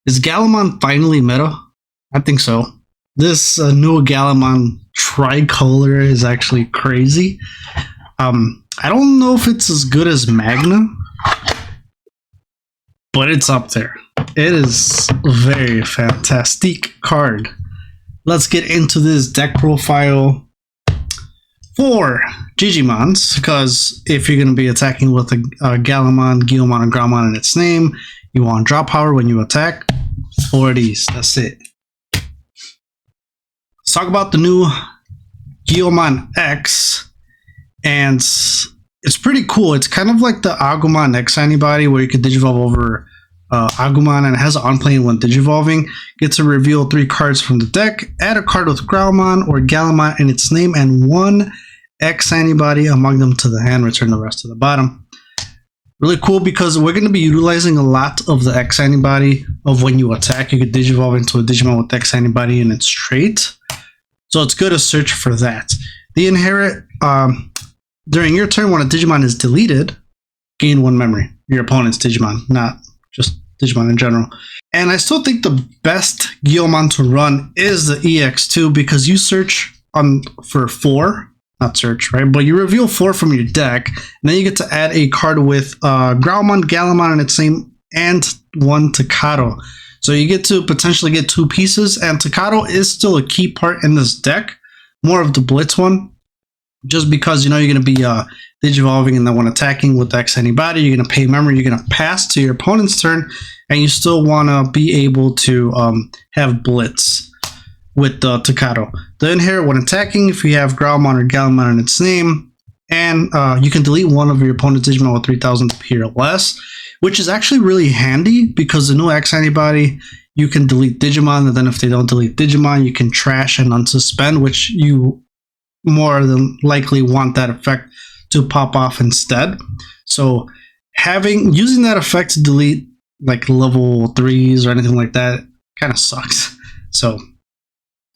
Is Gallantmon finally meta? I think so. This new Gallantmon tricolor is actually crazy. I don't know if it's as good as Magna, but it's up there. It is a very fantastic card. Let's get into this deck profile for Digimons, because if you're going to be attacking with a Gallantmon, Guilmon, and Growlmon in its name, you want draw power when you attack. 4 of these, that's it. Let's talk about the new Gallantmon X, and it's pretty cool. It's kind of like the Agumon X Antibody, where you can digivolve over Agumon, and it has on-plane when digivolving. Get to reveal 3 cards from the deck, add a card with Growlmon or Gallantmon in its name, and 1 X Antibody among them to the hand, return the rest to the bottom. Really cool, because we're going to be utilizing a lot of the X Antibody of when you attack. You could digivolve into a Digimon with X Antibody in its trait. So it's good to search for that. The inherit, during your turn when a Digimon is deleted, gain 1 memory. Your opponent's Digimon, not just Digimon in general. And I still think the best Guilmon to run is the EX2, because you search for 4. Not search, right? But you reveal 4 from your deck, and then you get to add a card with Growlmon, Gallantmon in its name, and 1 Takato. So you get to potentially get 2 pieces, and Takato is still a key part in this deck. More of the Blitz one, just because you know you're going to be digivolving, and then when attacking with X Antibody, you're going to pay memory, you're going to pass to your opponent's turn, and you still want to be able to have Blitz with the Takato. The inherit when attacking, if you have Growlmon or Gallantmon in its name, and you can delete 1 of your opponent's Digimon with 3,000 PP or less, which is actually really handy, because the new X Antibody, you can delete Digimon, and then if they don't delete Digimon, you can trash and unsuspend, which you more than likely want that effect to pop off instead. So using that effect to delete like level 3s or anything like that kind of sucks. So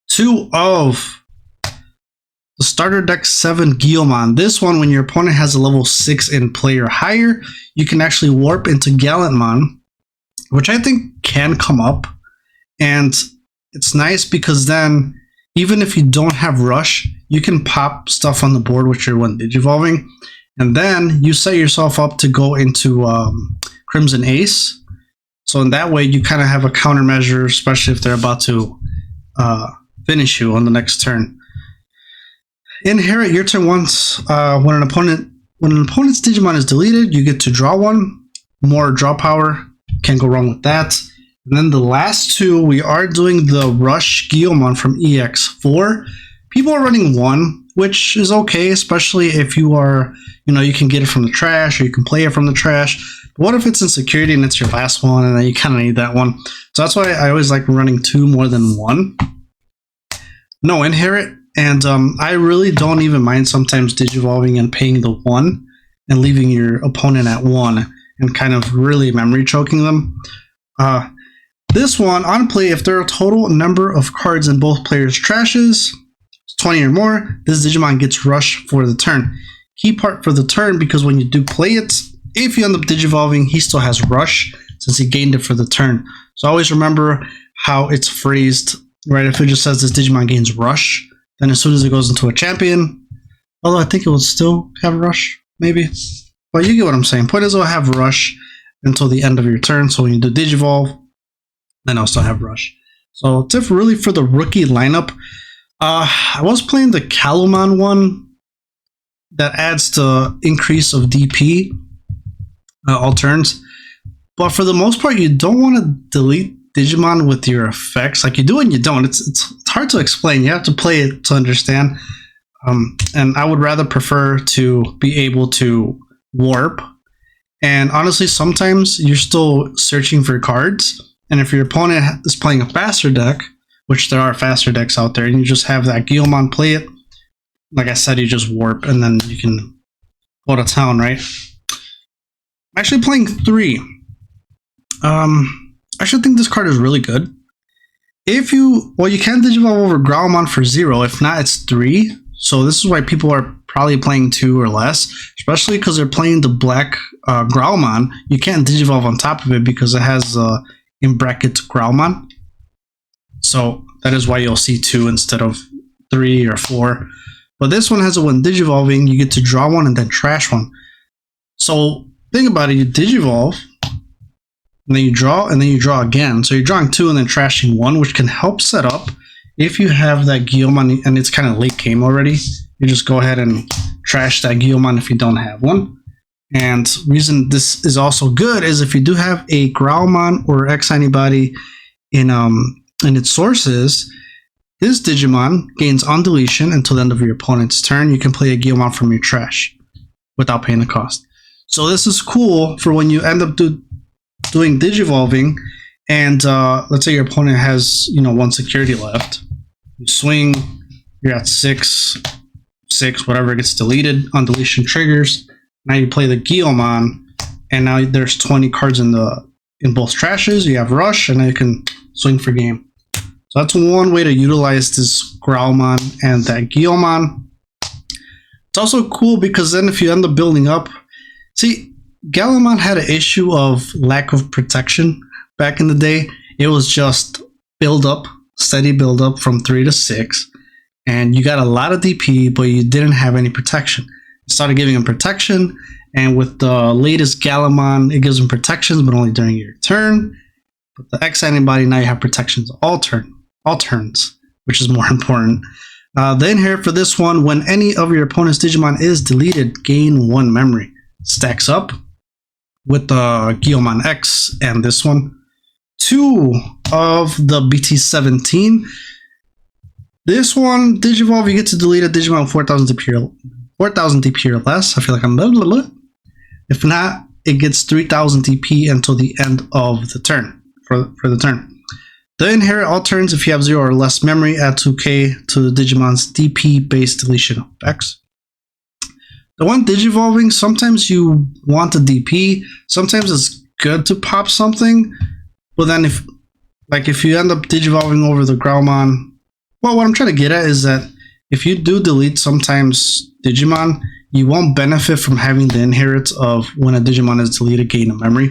2 of the starter deck 7 Guilmon. This one, when your opponent has a level 6 in play or higher, you can actually warp into Gallantmon, which I think can come up. And it's nice because then, even if you don't have Rush, you can pop stuff on the board with your one digivolving, and then you set yourself up to go into Crimson Ace. So in that way, you kind of have a countermeasure, especially if they're about to finish you on the next turn. Inherit your turn once. When an opponent's Digimon is deleted, you get to draw 1. More draw power. Can't go wrong with that. And then the last 2, we are doing the Rush Guilmon from EX4. People are running 1, which is okay, especially if you are, you can get it from the trash, or you can play it from the trash. But what if it's in security and it's your last one, and then you kind of need that one? So that's why I always like running 2 more than 1. No inherit, and I really don't even mind sometimes digivolving and paying the 1 and leaving your opponent at 1 and kind of really memory choking them. This one, on play, if there are a total number of cards in both players' trashes, 20 or more, this Digimon gets Rush for the turn. Key part for the turn, because when you do play it, if you end up digivolving, he still has Rush, since he gained it for the turn. So always remember how it's phrased, right? If it just says this Digimon gains Rush, then as soon as it goes into a champion, although I think it will still have Rush, maybe. But you get what I'm saying. Point is, it will have Rush until the end of your turn, so when you do digivolve, then I'll still have Rush. So it's really for the rookie lineup. I was playing the Gallantmon one that adds the increase of DP all turns. But for the most part, you don't want to delete Digimon with your effects. Like, you do and you don't. It's hard to explain. You have to play it to understand. And I would rather prefer to be able to warp. And honestly, sometimes you're still searching for cards. And if your opponent is playing a faster deck, which there are faster decks out there, and you just have that Guilmon play it, like I said, you just warp and then you can go to town, right? I'm actually playing 3. I actually think this card is really good. You can digivolve over Growlmon for 0. If not, it's 3. So this is why people are probably playing 2 or less, especially because they're playing the black Growlmon. You can't digivolve on top of it because it has in brackets Growlmon. So that is why you'll see 2 instead of 3 or 4. But this one has a when digivolving, you get to draw one and then trash one. So think about it, you digivolve, and then you draw, and then you draw again. So you're drawing 2 and then trashing 1, which can help set up if you have that Gallantmon and it's kind of late game already. You just go ahead and trash that Gallantmon if you don't have one. And reason this is also good is if you do have a Growlmon or X Antibody in its sources, this Digimon gains on deletion until the end of your opponent's turn. You can play a Gallantmon from your trash without paying the cost. So this is cool for when you end up doing digivolving, and let's say your opponent has 1 security left. You swing, you're at 6, whatever gets deleted. On deletion triggers. Now you play the Gallantmon, and now there's 20 cards in both trashes. You have rush, and now you can swing for game. So that's one way to utilize this Growlmon and that Gallantmon. It's also cool because then if you end up building up, see, Gallantmon had an issue of lack of protection back in the day. It was just steady build up from 3 to 6, and you got a lot of DP, but you didn't have any protection. You started giving him protection, and with the latest Gallantmon, it gives him protections, but only during your turn. But the X Antibody, now you have protections all turns, which is more important. The inherit for this one, when any of your opponent's Digimon is deleted, gain 1 memory. Stacks up with the Gallantmon X and this one. 2 of the BT17. This one, Digivolve, you get to delete a Digimon 4,000 DP or less. I feel like I'm blah, blah, blah. If not, it gets 3,000 DP until the end of the turn. For the turn. The inherit all turns if you have 0 or less memory, add 2k to the Digimon's DP based deletion effects. The one digivolving, sometimes you want a DP, sometimes it's good to pop something, but then if you end up digivolving over the Growlmon, well, what I'm trying to get at is that if you do delete sometimes Digimon, you won't benefit from having the inherits of when a Digimon is deleted gain a memory.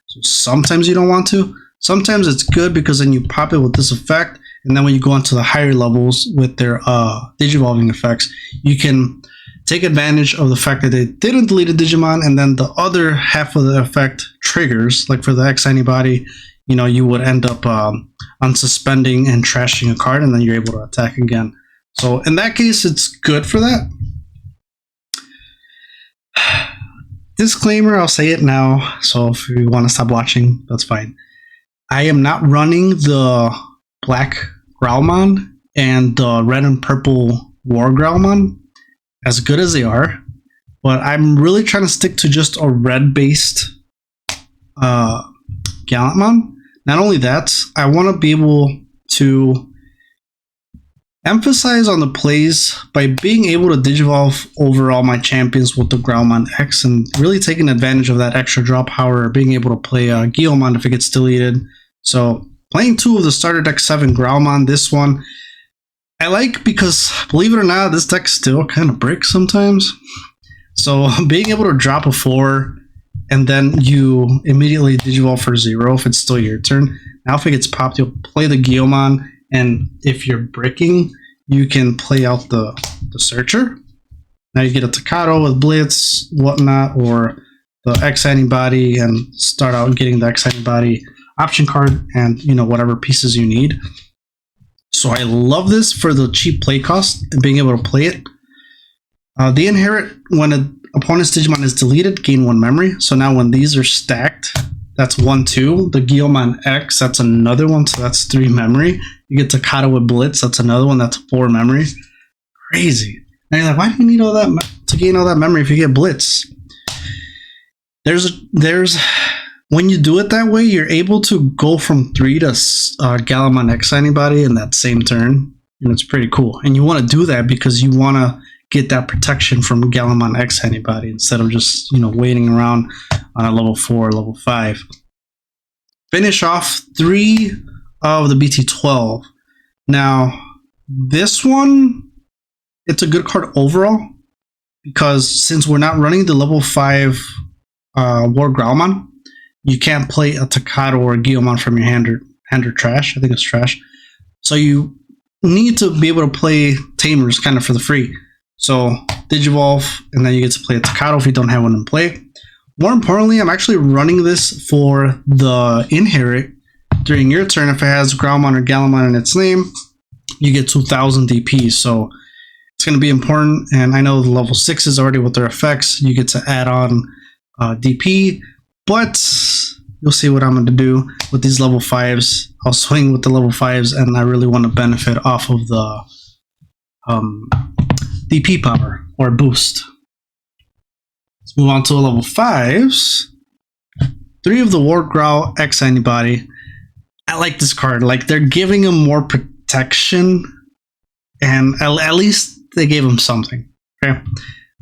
So sometimes you don't want to. Sometimes it's good because then you pop it with this effect, and then when you go into the higher levels with their digivolving effects, you can take advantage of the fact that they didn't delete a Digimon, and then the other half of the effect triggers, like for the X Antibody, you would end up unsuspending and trashing a card, and then you're able to attack again. So in that case, it's good for that. Disclaimer, I'll say it now, so if you want to stop watching, that's fine. I am not running the black Growlmon and the red and purple WarGrowlmon, as good as they are, but I'm really trying to stick to just a red-based Gallantmon. Not only that, I want to be able to emphasize on the plays by being able to digivolve over all my champions with the Growlmon X and really taking advantage of that extra draw power, being able to play Gallantmon if it gets deleted. So playing 2 of the starter deck 7 Growlmon, this one I like because, believe it or not, this deck still kind of breaks sometimes. So being able to drop a 4 and then you immediately digivolve for 0 if it's still your turn. Now if it gets popped, you'll play the Gallantmon, and if you're bricking, you can play out the Searcher. Now you get a Takato with Blitz, whatnot, or the X Antibody, and start out getting the X Antibody option card and whatever pieces you need. So I love this for the cheap play cost and being able to play it. The inherit, when an opponent's Digimon is deleted, gain 1 memory. So now when these are stacked, that's 1, 2. The Gallantmon X, that's another one, so that's 3 memory. You get Takato with Blitz, that's another one, that's 4 memory. Crazy. And you're like, why do you need all that to gain all that memory if you get Blitz? When you do it that way, you're able to go from 3 to Gallantmon X Antibody in that same turn, and it's pretty cool. And you want to do that because you want to get that protection from Gallantmon X Antibody instead of just waiting around on a level 4, level 5. Finish off 3 of the BT12. Now, this one, it's a good card overall because since we're not running the level 5 WarGrowlmon, you can't play a Takado or a Gallantmon from your hand or trash. I think it's trash. So you need to be able to play Tamers kind of for the free. So Digivolve, and then you get to play a Takado if you don't have one in play. More importantly, I'm actually running this for the Inherit. During your turn, if it has Growlmon or Gallantmon in its name, you get 2000 DP. So it's going to be important. And I know the level 6s already with their effects. You get to add on DP. But you'll see what I'm going to do with these level 5s. I'll swing with the level 5s, and I really want to benefit off of the DP power or boost. Let's move on to level 5s. 3 of the WarGrowlmon X Antibody. I like this card. Like, they're giving him more protection, and at least they gave him something. Okay.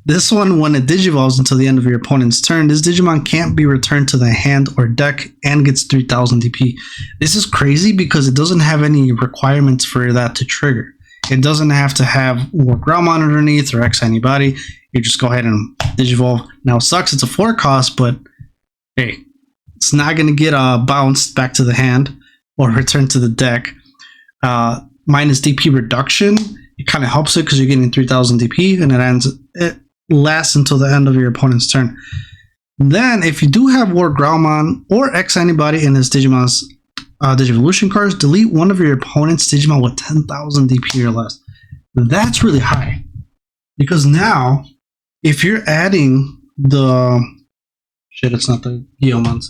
This one, when it digivolves until the end of your opponent's turn, this Digimon can't be returned to the hand or deck and gets 3000 DP. This is crazy because it doesn't have any requirements for that to trigger. It doesn't have to have WarGrowlmon underneath or X Antibody. You just go ahead and digivolve. Now it sucks, it's a 4 cost, but hey, it's not going to get bounced back to the hand or returned to the deck. Minus DP reduction, it kind of helps it because you're getting 3000 DP, and it lasts until the end of your opponent's turn. Then, if you do have WarGrowlmon or X Antibody in his Digimon's Digivolution cards, delete one of your opponent's Digimon with 10,000 DP or less. That's really high, because now, if you're adding the it's not the Gallantmons.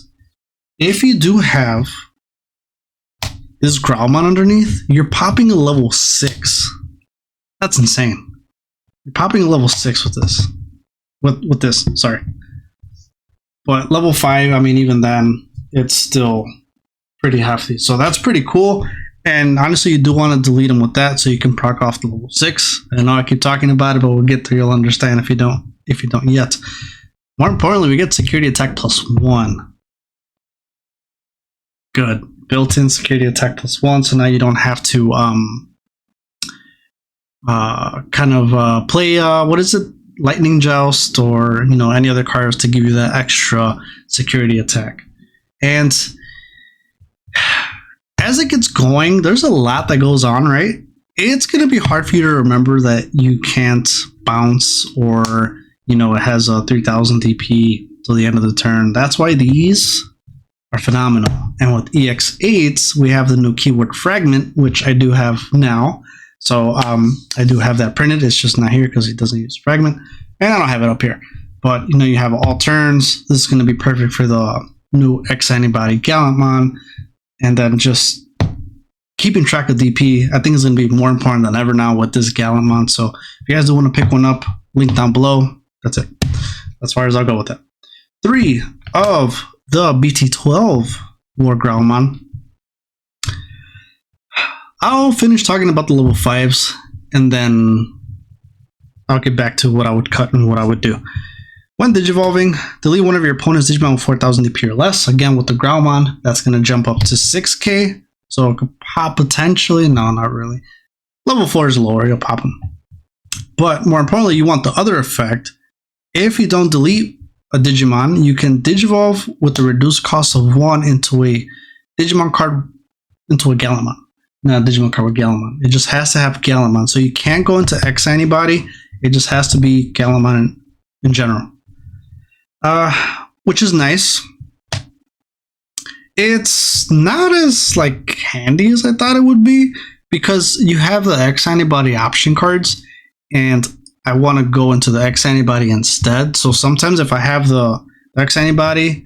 If you do have this Growlmon underneath, you're popping a level 6. That's insane. You're popping a level 6 with this. With this, sorry. But level 5, I mean, even then, it's still pretty hefty. So that's pretty cool. And honestly, you do want to delete them with that so you can proc off the level 6. I know I keep talking about it, but we'll get there. You'll understand if you don't yet. More importantly, we get security attack +1. Good. Built-in security attack +1, so now you don't have to play what is it, Lightning Joust, or any other cards to give you that extra security attack. And as it gets going, there's a lot that goes on, right? It's going to be hard for you to remember that you can't bounce, or it has a 3000 DP till the end of the turn. That's why these are phenomenal. And with EX8s, we have the new keyword fragment, which I do have now. So I do have that printed. It's just not here because it doesn't use fragment, and I don't have it up here. But you have all turns. This is going to be perfect for the new X Antibody Gallantmon, and then just keeping track of DP. I think is going to be more important than ever now with this Gallantmon. So if you guys do want to pick one up, link down below. That's it. As far as I'll go with that. 3 of the BT12 WarGrowlmon. I'll finish talking about the level 5s, and then I'll get back to what I would cut and what I would do. When digivolving, delete one of your opponent's Digimon with 4000 DP or less. Again, with the Growlmon, that's going to jump up to 6k. So it could pop potentially. No, not really. Level 4 is lower. You'll pop them. But more importantly, you want the other effect. If you don't delete a Digimon, you can digivolve with the reduced cost of 1 into a Digimon card into a Gallantmon. Not a Digimon card with Gallantmon. It just has to have Gallantmon. So you can't go into X Antibody. It just has to be Gallantmon in general. Which is nice. It's not as handy as I thought it would be, because you have the X Antibody option cards, and I want to go into the X Antibody instead. So sometimes if I have the X Antibody,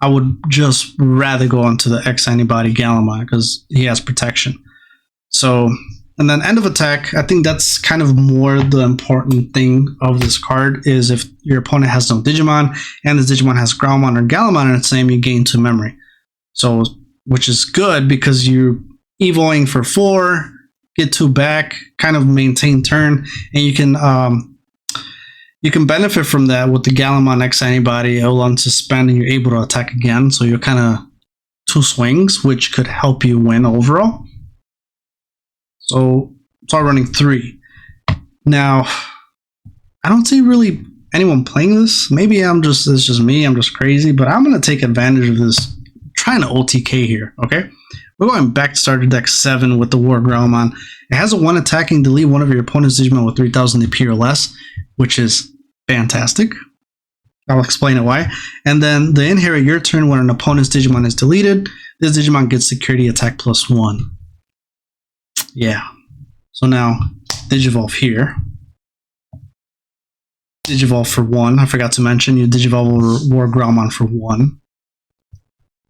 I would just rather go onto the X Antibody Gallantmon because he has protection. So, and then end of attack, I think that's kind of more the important thing of this card, is if your opponent has no Digimon and this Digimon has Growlmon or Gallantmon in its name, you gain 2 memory. So, which is good because you're evoing for 4, get 2 back, kind of maintain turn, and you can benefit from that with the Gallantmon X Antibody. It'll unsuspend and you're able to attack again. So you're kind of 2 swings, which could help you win overall. So it's all running 3. Now, I don't see really anyone playing this, maybe it's just me, I'm just crazy, but I'm going to take advantage of this, trying to OTK here, okay? We're going back to starter deck 7 with the WarGrowlmon. It has a 1 attacking, delete one of your opponent's Digimon with 3000 DP or less, which is fantastic. I'll explain it why. And then the inherit your turn when an opponent's Digimon is deleted. This Digimon gets security attack +1. Yeah. So now, Digivolve here. Digivolve for 1. I forgot to mention, you Digivolve over WarGrowlmon for 1.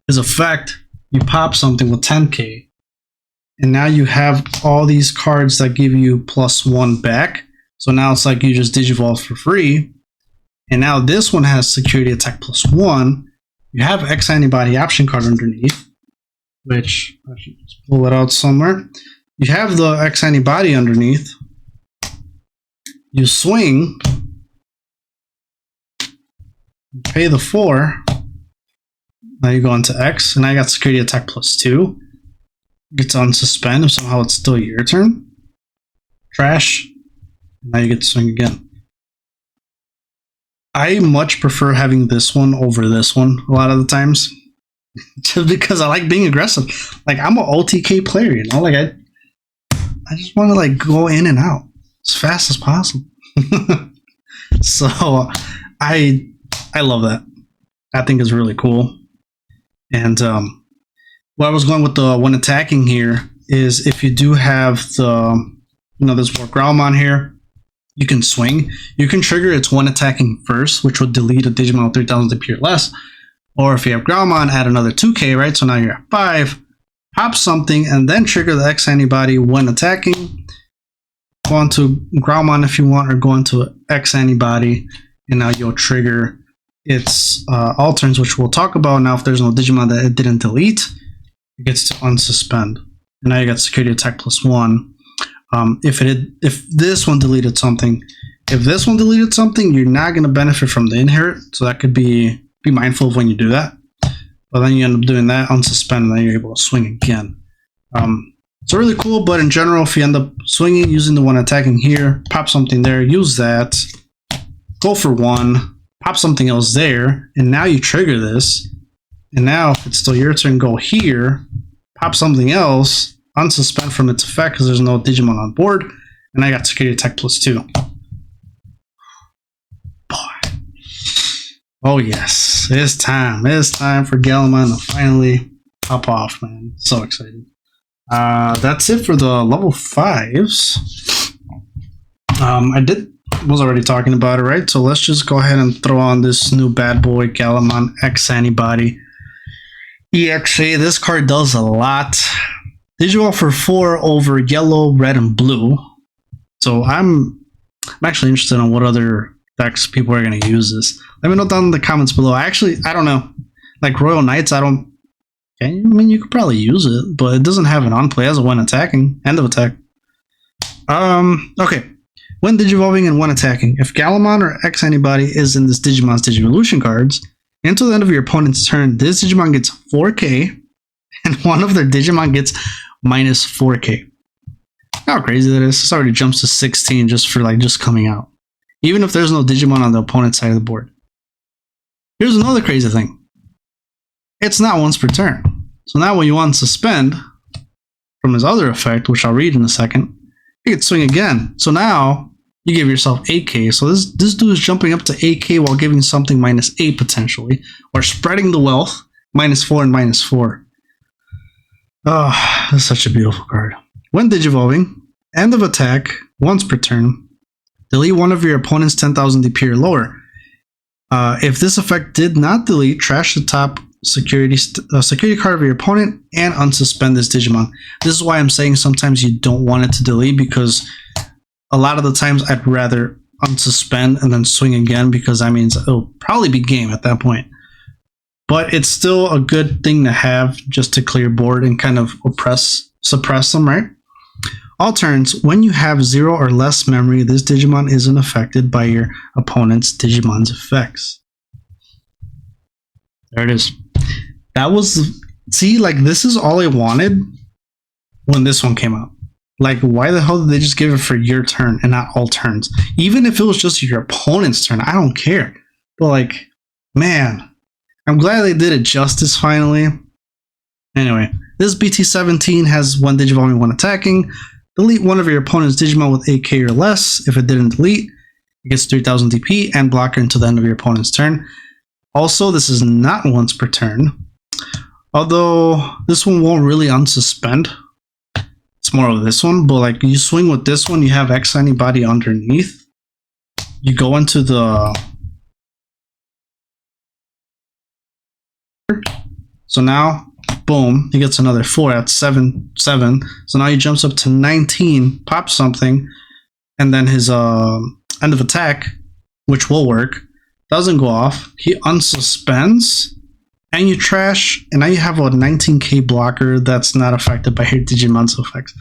As a fact, you pop something with 10k, and now you have all these cards that give you +1 back. So now it's like you just Digivolve for free. And now this one has security attack +1. You have X Antibody option card underneath, which I should just pull it out somewhere. You have the X Antibody underneath. You swing. You pay the 4. Now you go into X, and I got security attack +2. Get to unsuspend if somehow it's still your turn. Trash. Now you get to swing again. I much prefer having this one over this one a lot of the times, just because I like being aggressive. Like, I'm an OTK player, you know. Like, I just want to like go in and out as fast as possible. So I love that. I think it's really cool. And what I was going with the 1 attacking here is if you do have the, this WarGrowlmon here, you can swing. You can trigger its 1 attacking first, which would delete a Digimon with 3000 DP or less. Or if you have Growlmon, add another 2k, right? So now you're at 5. Pop something, and then trigger the X Antibody when attacking. Go into Growlmon if you want, or go into X Antibody, and now you'll trigger its alterns, which we'll talk about. Now if there's no Digimon that it didn't delete, it gets to unsuspend. And now you got security attack +1. If this one deleted something, you're not going to benefit from the inherit, so that could be mindful of when you do that. But then you end up doing that, unsuspend, and then you're able to swing again. It's really cool, but in general, if you end up swinging using the 1 attacking here, pop something there, use that, go for 1, pop something else there, and now you trigger this. And now if it's still your turn, go here, pop something else, unsuspend from its effect because there's no Digimon on board, and I got security attack +2. Boy. Oh yes, it's time. It's time for Gallantmon to finally pop off, man. So excited. That's it for the level 5s. Was already talking about it, right? So let's just go ahead and throw on this new bad boy, Gallantmon X Antibody EX8. This card does a lot. Digivolve for 4 over yellow, red, and blue. So I'm actually interested in what other decks people are going to use this. Let me know down in the comments below. I don't know. Like Royal Knights, you could probably use it, but it doesn't have an on-play. It has a 1 attacking, end of attack. Okay. When Digivolving and 1 attacking, if Gallantmon or X Antibody is in this Digimon's Digivolution cards, until the end of your opponent's turn, this Digimon gets 4k, and one of their Digimon gets -4k. How crazy that is. This already jumps to 16 just for just coming out, even if there's no Digimon on the opponent's side of the board. Here's another crazy thing. It's not once per turn. So now when you unsuspend from his other effect, which I'll read in a second, you can swing again. So now you give yourself 8k. So this dude is jumping up to 8k while giving something -8 potentially, or spreading the wealth, -4 and -4. Oh, that's such a beautiful card. When Digivolving, end of attack, once per turn, delete one of your opponent's 10,000 DP or lower. If this effect did not delete, trash the top security card of your opponent and unsuspend this Digimon. This is why I'm saying sometimes you don't want it to delete, because a lot of the times I'd rather unsuspend and then swing again, because that means it'll probably be game at that point. But it's still a good thing to have just to clear board and kind of suppress them, right? All turns, when you have 0 or less memory, this Digimon isn't affected by your opponent's Digimon's effects. There it is. That was, see, like, this is all I wanted when this one came out. Like, why the hell did they just give it for your turn and not all turns? Even if it was just your opponent's turn, I don't care. But like, man, I'm glad they did it justice finally. Anyway, this BT-17 has 1 Digivolving, 1 attacking. Delete one of your opponent's Digimon with 8k or less. If it didn't delete, it gets 3000 DP and blocker until the end of your opponent's turn. Also, this is not once per turn. Although, this one won't really unsuspend. It's more of this one, but like you swing with this one, you have X Antibody underneath. You go into the... So now, boom, he gets another 4 at 7. So now he jumps up to 19, pops something, and then his end of attack, which will work, doesn't go off. He unsuspends, and you trash, and now you have a 19k blocker that's not affected by your Digimon's effects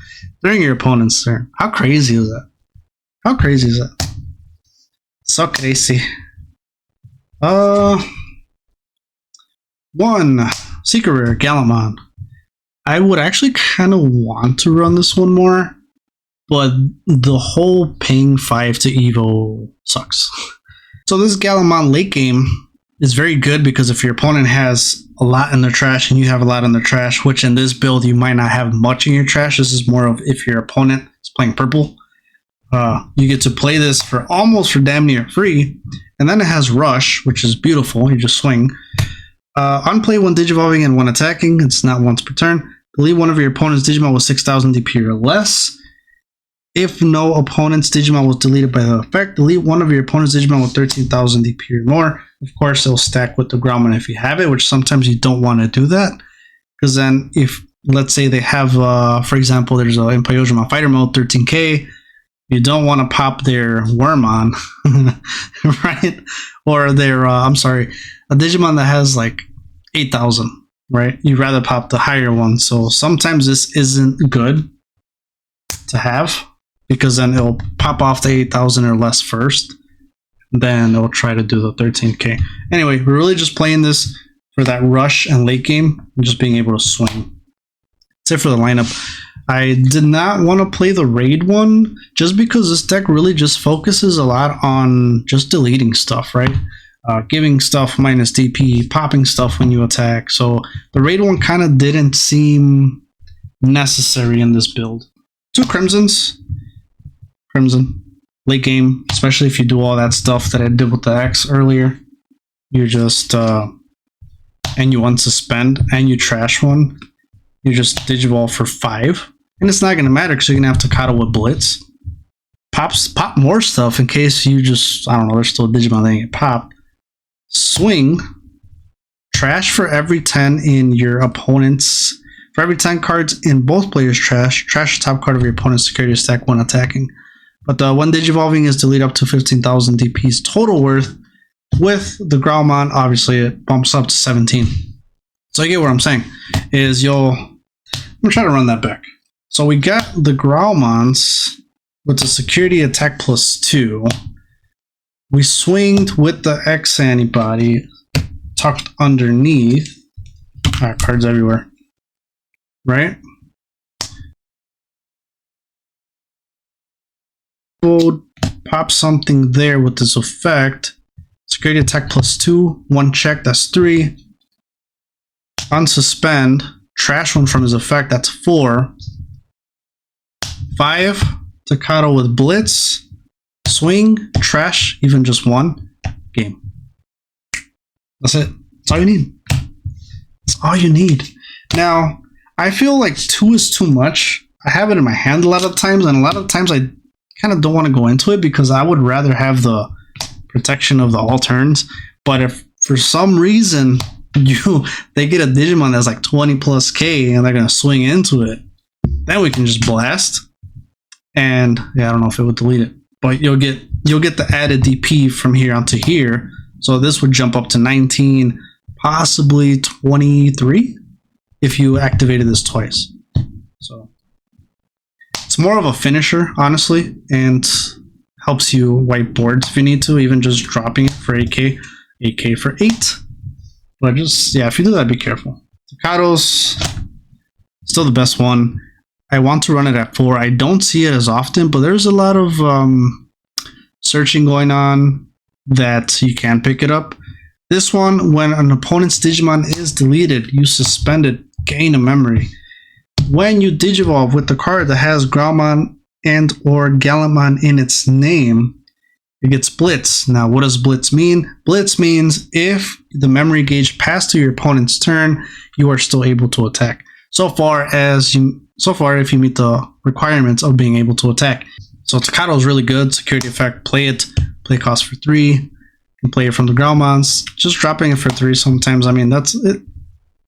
during your opponent's turn. How crazy is that? How crazy is that? So crazy. 1 Secret Rare Gallantmon. I would actually kind of want to run this one more, but the whole paying 5 to Evo sucks. So this Gallantmon late game is very good because if your opponent has a lot in their trash and you have a lot in their trash, which in this build you might not have much in your trash. This is more of if your opponent is playing purple. You get to play this for almost for damn near free. And then it has Rush, which is beautiful. You just swing. Unplay 1 Digivolving and 1 attacking. It's not once per turn. Delete one of your opponent's Digimon with 6000 DP or less. If no opponent's Digimon was deleted by the effect, delete one of your opponent's Digimon with 13,000 DP or more. Of course, it'll stack with the Growlmon if you have it, which sometimes you don't want to do that. Because then if, let's say they have, for example, there's a Impyojima Fighter Mode, 13k, you don't want to pop their Wormon, right? Or their, I'm sorry, a Digimon that has like 8,000, right? You'd rather pop the higher one. So sometimes this isn't good to have, because then it'll pop off the 8,000 or less first. Then it'll try to do the 13k. Anyway, we're really just playing this for that rush and late game and just being able to swing. That's it for the lineup. I did not want to play the raid one just because this deck really just focuses a lot on just deleting stuff, right? Giving stuff minus DP, popping stuff when you attack. So the raid one kind of didn't seem necessary in this build. 2 Crimsons. Crimson. Late game, especially if you do all that stuff that I did with the X earlier. You just, and you unsuspend, and you trash one. You just Digivolve for 5. And it's not going to matter because you're going to have to Tocado with Blitz. Pop more stuff in case you just, I don't know, there's still a Digimon that ain't popped. Swing. Trash for every 10 in your opponent's. For every 10 cards in both players' trash, trash the top card of your opponent's security stack when attacking. But the 1 Digivolving is delete up to 15,000 DP's total worth. With the Growlmon, obviously it bumps up to 17. So I get what I'm saying. Is I'm gonna try to run that back. So we got the Growlmons with the security attack +2. We swinged with the X Antibody tucked underneath. Cards everywhere. Right? We'll pop something there with this effect. Security attack +2. 1 check, that's 3. Unsuspend. Trash one from his effect, that's 4. 5. Tocado with Blitz. Swing. Trash, even just 1. Game. That's it. That's all you need. That's all you need. Now, I feel like 2 is too much. I have it in my hand a lot of times, and a lot of times I kind of don't want to go into it because I would rather have the protection of the all turns. But if for some reason they get a Digimon that's like 20 plus K and they're gonna swing into it, then we can just blast. And yeah, I don't know if it would delete it, but you'll get the added DP from here onto here. So this would jump up to 19, possibly 23 if you activated this twice. So it's more of a finisher, honestly, and helps you wipe boards if you need to, even just dropping it for 8k, 8k for 8. But just, yeah, if you do that, be careful. Tocado's still the best one. I want to run it at 4. I don't see it as often, but there's a lot of searching going on that you can pick it up. This one, when an opponent's Digimon is deleted, you suspend it, gain a memory. When you Digivolve with the card that has Growlmon and or Gallantmon in its name, it gets Blitz. Now, what does Blitz mean? Blitz means if the memory gauge passed to your opponent's turn, you are still able to attack. So far, if you meet the requirements of being able to attack. So Takato is really good. Security effect, play it. Play cost for 3. You can play it from the Growlmons. Just dropping it for 3 sometimes. I mean, that's it.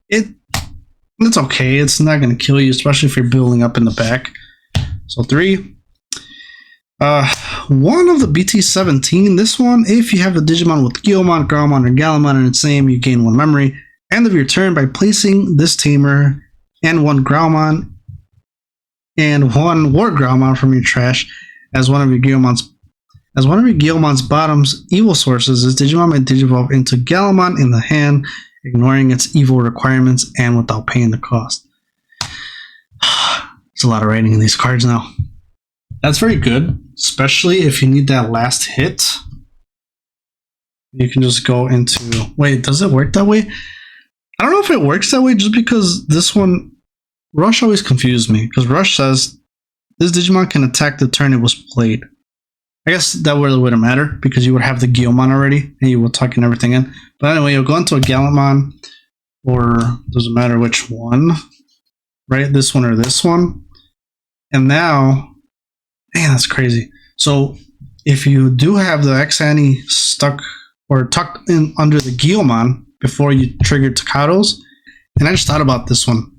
It's okay. It's not going to kill you, especially if you're building up in the back. So 3. One of the BT17. This one, if you have a Digimon with Guilmon, Growlmon, or Gallantmon in its name, you gain 1 memory. End of your turn by placing this Tamer and 1 Growlmon and 1 WarGrowlmon from your trash as one of your Guilmon's bottom's evil sources. This Digimon may Digivolve into Gallantmon in the hand, ignoring its evil requirements and without paying the cost. There's a lot of writing in these cards now. That's very good, especially if you need that last hit. You can just go into... Wait, does it work that way? I don't know if it works that way, just because this one... Rush always confused me, because Rush says this Digimon can attack the turn it was played. I guess that really wouldn't matter, because you would have the Guilmon already, and you will tuck in everything in. But anyway, you'll go into a Gallantmon, or doesn't matter which one, right? This one or this one. And now, man, that's crazy. So if you do have the X-Anti stuck or tucked in under the Guilmon before you trigger Takato's, and I just thought about this one.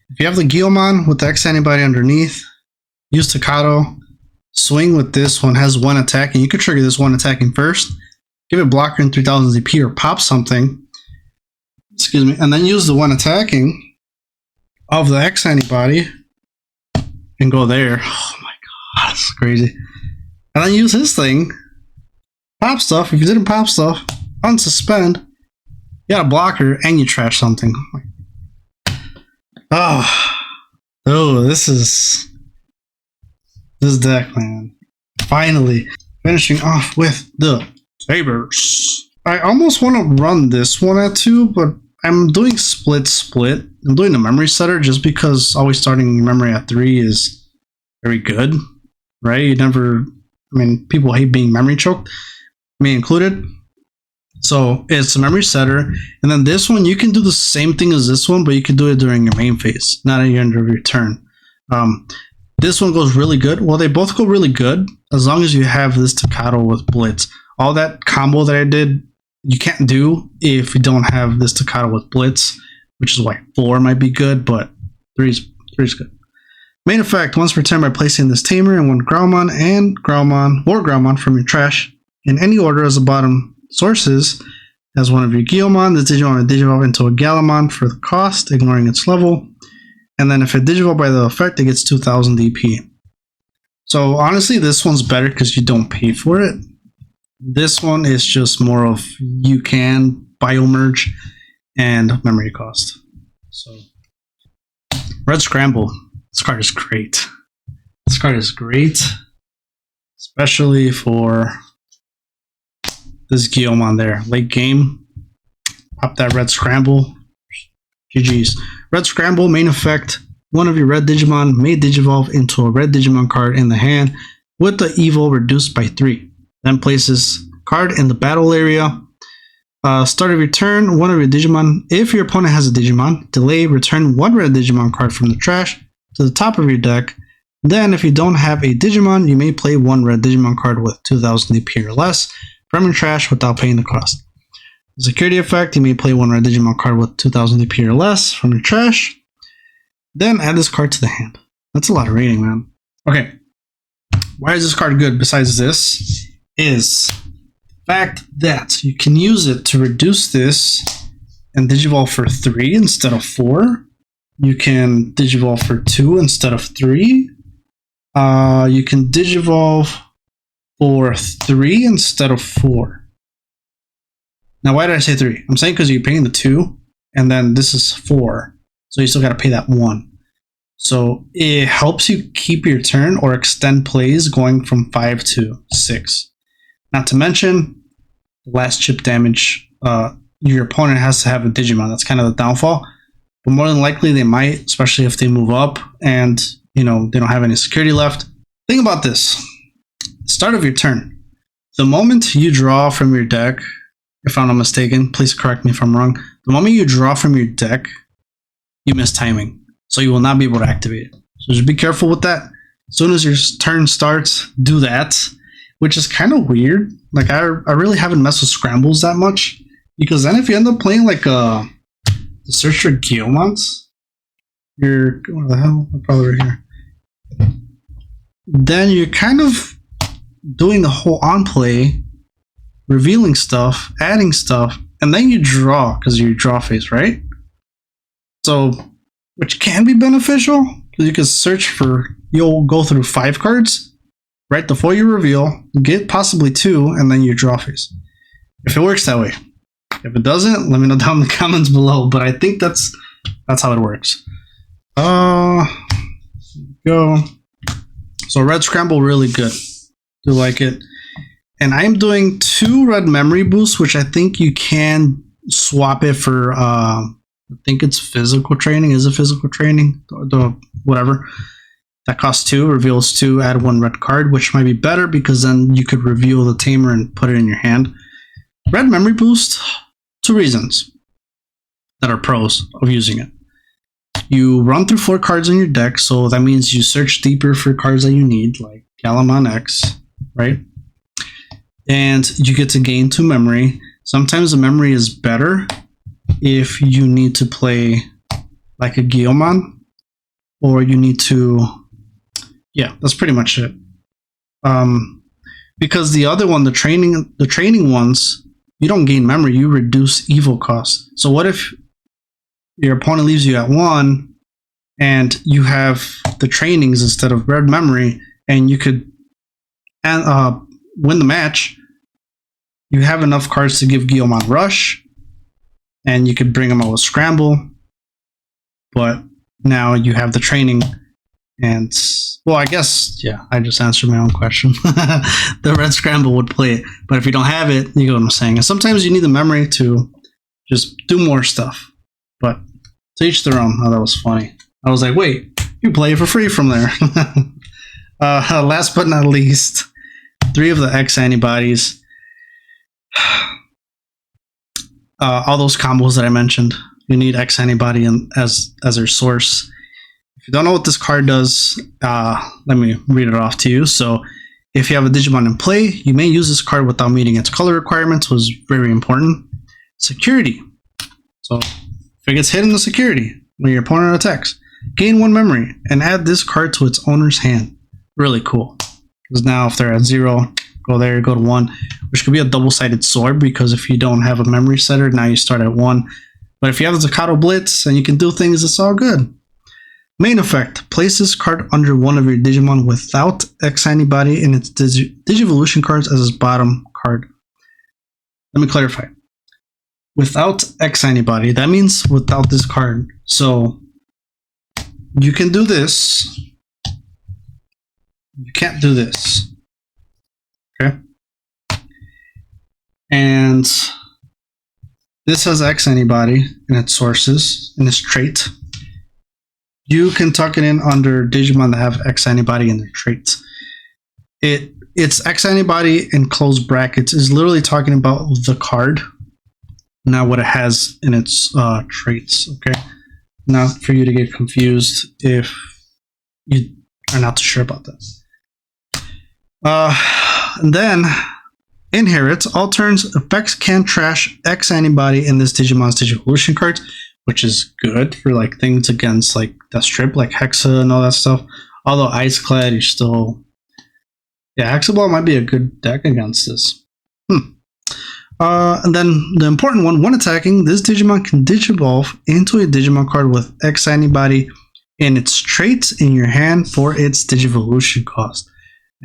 If you have the Guilmon with the X-Antibody underneath, use Takato, swing with this one, has 1 attack, and you could trigger this 1 attacking first, give it blocker in 3000 ZP or pop something, excuse me, and then use the 1 attacking of the X-Antibody and go there. Oh my god, that's crazy. And then use his thing, pop stuff. If you didn't pop stuff, unsuspend, you got a blocker, and you trash something. This deck, man. Finally, finishing off with the Tamers. I almost want to run this one at 2, but I'm doing split. I'm doing the memory setter just because always starting memory at 3 is very good, right? People hate being memory choked, me included. So it's a memory setter, and then this one you can do the same thing as this one, but you can do it during your main phase, not at the end of your turn. This one goes really good. Well, they both go really good as long as you have this Takato with Blitz. All that combo that I did, you can't do if you don't have this Takato with Blitz, which is why 4 might be good, but 3 is good. Main effect, once per turn by placing this Tamer and 1 Growlmon and WarGrowlmon from your trash in any order as the bottom sources as one of your Guilmon. This Digimon will Digivolve into a Gallantmon for the cost, ignoring its level. And then if it Digivolve by the effect, it gets 2000 DP. So honestly, this one's better because you don't pay for it. This one is just more of you can biomerge and memory cost. So Red Scramble. This card is great. This card is great, especially for this Guilmon there. Late game, pop that Red Scramble. GG's. Red Scramble, main effect. One of your red Digimon may Digivolve into a red Digimon card in the hand with the Evo reduced by 3. Then place this card in the battle area. Start of your turn, one of your Digimon. If your opponent has a Digimon, delay, return 1 red Digimon card from the trash to the top of your deck. Then, if you don't have a Digimon, you may play 1 red Digimon card with 2000 DP or less from your trash without paying the cost. Security effect, you may play 1 red Digimon card with 2000 DP or less from your trash. Then add this card to the hand. That's a lot of rating, man. Okay, why is this card good besides this? Is the fact that you can use it to reduce this and Digivolve for 3 instead of 4. You can Digivolve for 2 instead of 3. You can Digivolve for 3 instead of 4. Now, why did I say 3? I'm saying because you're paying the 2, and then this is 4. So you still got to pay that 1. So it helps you keep your turn or extend plays going from 5 to 6. Not to mention, last chip damage, your opponent has to have a Digimon. That's kind of the downfall. But more than likely they might, especially if they move up and they don't have any security left. Think about this. Start of your turn. The moment you draw from your deck, if I'm not mistaken, please correct me if I'm wrong. The moment you draw from your deck, you miss timing. So you will not be able to activate it. So just be careful with that. As soon as your turn starts, do that. Which is kind of weird. Like I really haven't messed with scrambles that much. Because then if you end up playing like the search for Gallantmons, you're what the hell? I'm probably right here. Then you're kind of doing the whole on play, revealing stuff, adding stuff, and then you draw because of your draw phase, right? So, which can be beneficial because you can search for, you'll go through 5 cards right before you reveal, get possibly 2, and then your draw phase. If it works that way. If it doesn't, let me know down in the comments below. But I think that's how it works. Go. So red scramble, really good. Do like it. And I'm doing 2 red memory boosts, which I think you can swap it for. I think it's physical training. Is it physical training? Whatever. That costs 2, reveals 2, add 1 red card, which might be better because then you could reveal the Tamer and put it in your hand. Red memory boost. 2 reasons that are pros of using it. You run through 4 cards in your deck, so that means you search deeper for cards that you need, like Gallantmon X, right? And you get to gain 2 memory. Sometimes the memory is better if you need to play like a Gallantmon, or you need to, yeah, that's pretty much it. Because the other one, the training ones, you don't gain memory, you reduce evil cost. So what if your opponent leaves you at 1 and you have the trainings instead of red memory, and you could win the match? You have enough cards to give Gallantmon Rush, and you could bring him out with Scramble, but now you have the training. And, well, I guess, yeah, I just answered my own question. The red scramble would play it. But if you don't have it, you get what I'm saying. And sometimes you need the memory to just do more stuff. But to each their own. Oh, that was funny. I was like, wait, you play it for free from there. Last but not least, 3 of the X antibodies. All those combos that I mentioned. You need X antibody as their source. If you don't know what this card does, let me read it off to you. So, if you have a Digimon in play, you may use this card without meeting its color requirements, was very important. Security. So, if it gets hit in the security when your opponent attacks, gain 1 memory and add this card to its owner's hand. Really cool. Because now if they're at 0, go there, go to 1, which could be a double-sided sword, because if you don't have a memory setter, now you start at 1. But if you have the Zakato Blitz and you can do things, it's all good. Main effect. Place this card under one of your Digimon without X antibody in its Digivolution cards as its bottom card. Let me clarify. Without X antibody, that means without this card. So you can do this. You can't do this. Okay? And this has X antibody in its sources, in its trait. You can tuck it in under Digimon that have X antibody in their traits. It's X antibody in closed brackets is literally talking about the card, not what it has in its traits. Okay, not for you to get confused if you are not too sure about that. And then inherits all turns effects can trash X antibody in this Digimon's Digivolution cards, which is good for like things against like Death Strip, like Hexa and all that stuff. Although Ice Clad, you're still, yeah, Hexaball might be a good deck against this. And then the important one, when attacking, this Digimon can Digivolve into a Digimon card with X antibody in its traits in your hand for its Digivolution cost.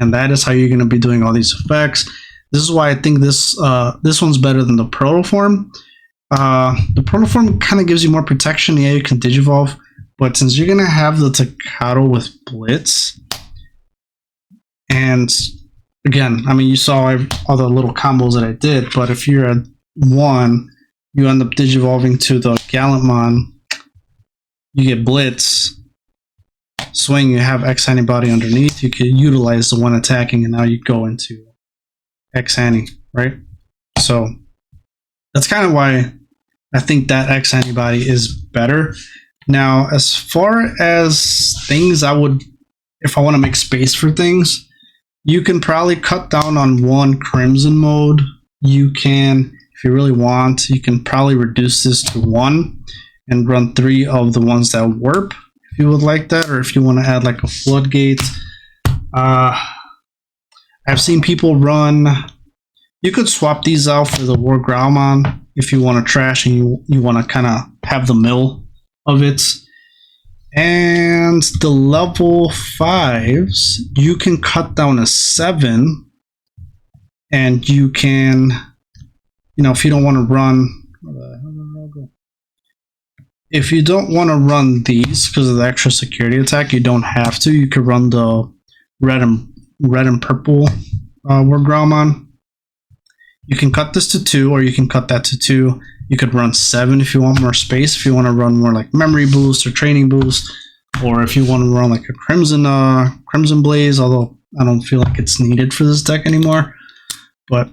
And that is how you're going to be doing all these effects. This is why I think this one's better than the Protoform. The Protoform kind of gives you more protection. Yeah, you can Digivolve, But since you're gonna have the Takato with Blitz, and again, I mean, you saw all the little combos that I did, but if you're at 1, you end up digivolving to the Gallantmon, you get Blitz, swing, you have X Antibody underneath, you could utilize the one attacking, and now you go into X Anti, right? So that's kind of why I think that X Antibody is better. Now, as far as things I would, if I want to make space for things, you can probably cut down on 1 Crimson mode. You can, if you really want, you can probably reduce this to 1 and run 3 of the ones that warp, if you would like that, or if you want to add like a floodgate. I've seen people run, you could swap these out for the WarGrowlmon if you want to trash and you want to kind of have the mill of it. And the level 5s, you can cut down to 7, and you can, you know, if you don't want to run, if you don't want to run these because of the extra security attack, you don't have to. You could run the red and purple WarGrowlmon. You can cut this to 2, or you can cut that to 2. You could run 7 if you want more space, if you want to run more like memory boost or training boost, or if you want to run like a Crimson Blaze, although I don't feel like it's needed for this deck anymore. But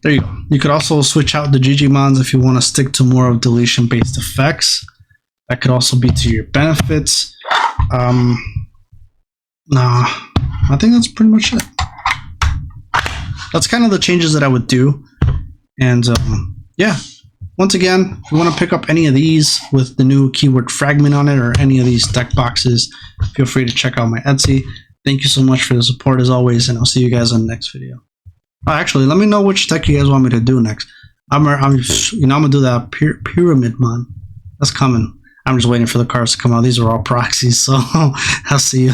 there you go. You could also switch out the Digimons if you want to stick to more of deletion-based effects. That could also be to your benefits. No, I think that's pretty much it. That's kind of the changes that I would do. And yeah, once again, if you want to pick up any of these with the new keyword fragment on it, or any of these deck boxes, feel free to check out my Etsy. Thank you so much for the support as always, and I'll see you guys in the next video. Actually, let me know which deck you guys want me to do next. I'm gonna do that Pyramidmon. That's coming. I'm just waiting for the cards to come out. These are all proxies, so I'll see you.